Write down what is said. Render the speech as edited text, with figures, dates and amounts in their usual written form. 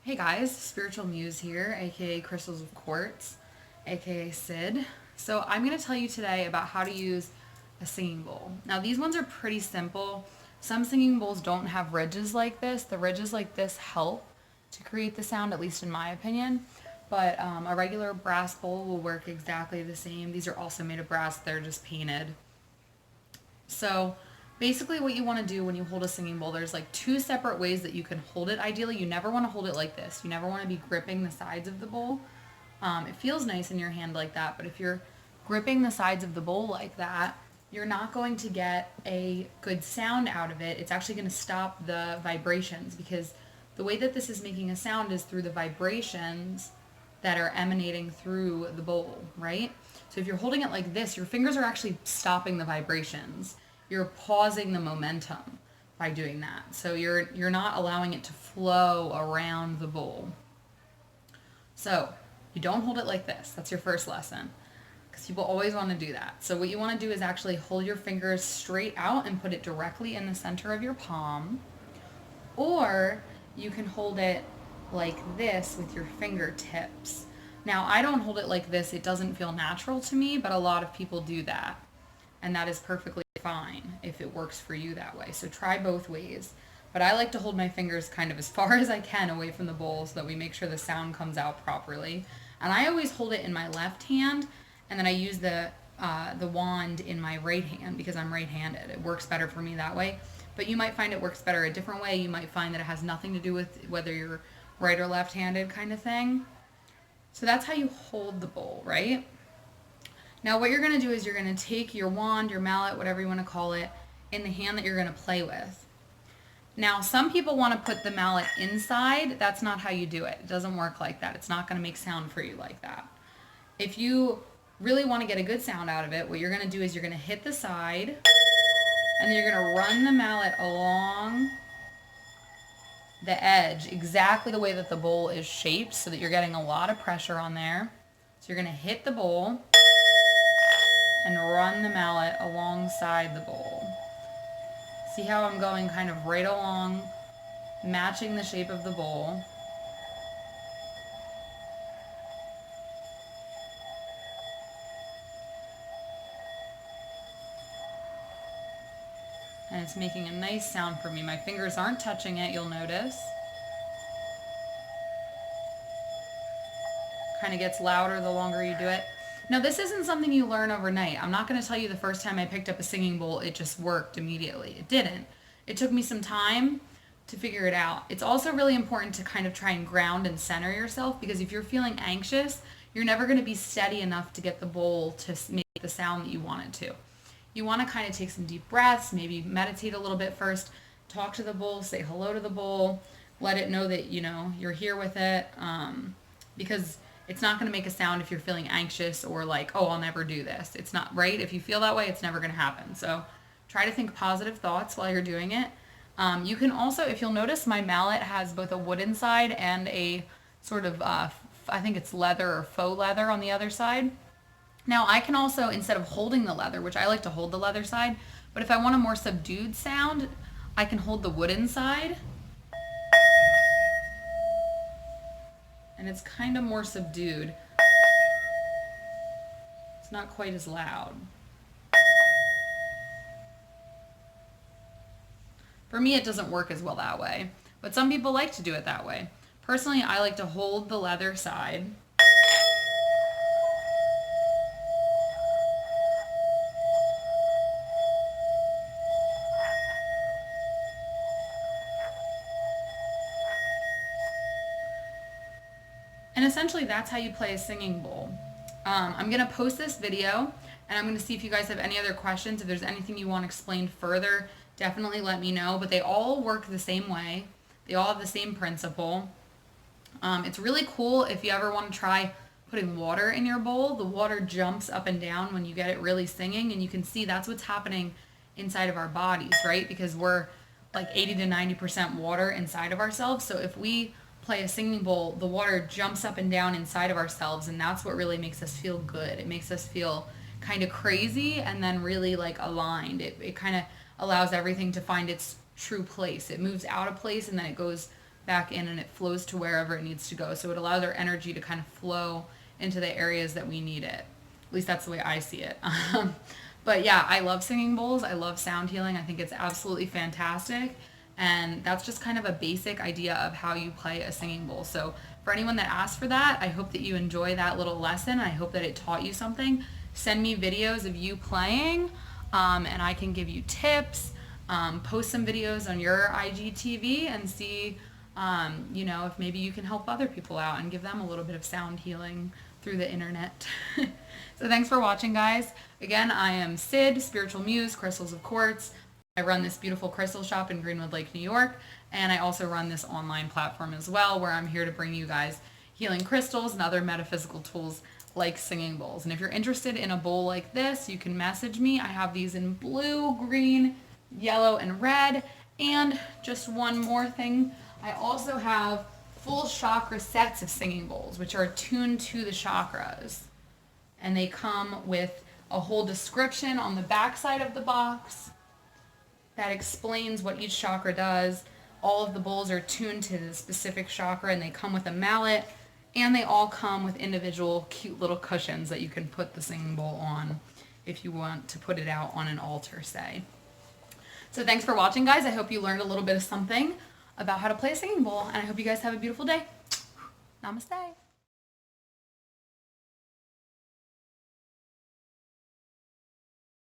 Hey guys, Spiritual Muse here, aka Crystals of Quartz, aka Sid. So I'm going to tell you today about how to use a singing bowl. Now these ones are pretty simple. Some singing bowls don't have ridges like this. The ridges like this help to create the sound, at least in my opinion. But a regular brass bowl will work exactly the same. These are also made of brass, they're just painted. So basically what you want to do when you hold a singing bowl, there's like two separate ways that you can hold it. Ideally, you never want to hold it like this. You never want to be gripping the sides of the bowl. It feels nice in your hand like that, but if you're gripping the sides of the bowl like that, you're not going to get a good sound out of it. It's actually going to stop the vibrations because the way that this is making a sound is through the vibrations that are emanating through the bowl, right? So if you're holding it like this, your fingers are actually stopping the vibrations. You're pausing the momentum by doing that. So you're not allowing it to flow around the bowl. So you don't hold it like this. That's your first lesson because people always want to do that. So what you want to do is actually hold your fingers straight out and put it directly in the center of your palm. Or you can hold it like this with your fingertips. Now, I don't hold it like this. It doesn't feel natural to me, but a lot of people do that. And that is perfectly fine if it works for you that way. So try both ways. But I like to hold my fingers kind of as far as I can away from the bowl so that we make sure the sound comes out properly. And I always hold it in my left hand, and then I use the wand in my right hand because I'm right-handed. It works better for me that way. But you might find it works better a different way. You might find that it has nothing to do with whether you're right or left-handed kind of thing. So that's how you hold the bowl, right? Now what you're going to do is you're going to take your wand, your mallet, whatever you want to call it, in the hand that you're going to play with. Now some people want to put the mallet inside. That's not how you do it. It doesn't work like that. It's not going to make sound for you like that. If you really want to get a good sound out of it, what you're going to do is you're going to hit the side, and then you're going to run the mallet along the edge exactly the way that the bowl is shaped so that you're getting a lot of pressure on there. So you're going to hit the bowl and run the mallet alongside the bowl. See how I'm going kind of right along, matching the shape of the bowl. And it's making a nice sound for me. My fingers aren't touching it, you'll notice. Kind of gets louder the longer you do it. Now, this isn't something you learn overnight. I'm not going to tell you the first time I picked up a singing bowl, it just worked immediately. It didn't. It took me some time to figure it out. It's also really important to kind of try and ground and center yourself because if you're feeling anxious, you're never going to be steady enough to get the bowl to make the sound that you want it to. You want to kind of take some deep breaths, maybe meditate a little bit first, talk to the bowl, say hello to the bowl, let it know that, you're here with it, because it's not going to make a sound if you're feeling anxious or like, oh, I'll never do this. It's not right. If you feel that way, it's never going to happen. So try to think positive thoughts while you're doing it. You can also, if you'll notice, my mallet has both a wooden side and a sort of, I think it's leather or faux leather on the other side. Now I can also, instead of holding the leather, which I like to hold the leather side, but if I want a more subdued sound, I can hold the wooden side. And it's kind of more subdued. It's not quite as loud. For me, it doesn't work as well that way, but some people like to do it that way. Personally, I like to hold the leather side. And essentially that's how you play a singing bowl. I'm going to post this video and I'm going to see if you guys have any other questions. If there's anything you want explained further, definitely let me know. But they all work the same way. They all have the same principle. It's really cool if you ever want to try putting water in your bowl. The water jumps up and down when you get it really singing, and you can see that's what's happening inside of our bodies, right? Because we're like 80 to 90% water inside of ourselves. So if we play a singing bowl, the water jumps up and down inside of ourselves, and that's what really makes us feel good. It makes us feel kind of crazy and then really like aligned. It kind of allows everything to find its true place. It moves out of place and then it goes back in and it flows to wherever it needs to go. So it allows our energy to kind of flow into the areas that we need it. At least that's the way I see it. But yeah, I love singing bowls. I love sound healing. I think it's absolutely fantastic. And that's just kind of a basic idea of how you play a singing bowl. So for anyone that asked for that, I hope that you enjoy that little lesson. I hope that it taught you something. Send me videos of you playing, and I can give you tips. Post some videos on your IGTV and see, if maybe you can help other people out and give them a little bit of sound healing through the internet. So thanks for watching, guys. Again, I am Sid, Spiritual Muse, Crystals of Quartz. I run this beautiful crystal shop in Greenwood Lake, New York, and I also run this online platform as well, where I'm here to bring you guys healing crystals and other metaphysical tools like singing bowls. And if you're interested in a bowl like this, you can message me. I have these in blue, green, yellow, and red. And just one more thing, I also have full chakra sets of singing bowls, which are attuned to the chakras. And they come with a whole description on the back side of the box that explains what each chakra does. All of the bowls are tuned to the specific chakra, and they come with a mallet, and they all come with individual cute little cushions that you can put the singing bowl on if you want to put it out on an altar, say. So thanks for watching, guys. I hope you learned a little bit of something about how to play a singing bowl, and I hope you guys have a beautiful day. Namaste.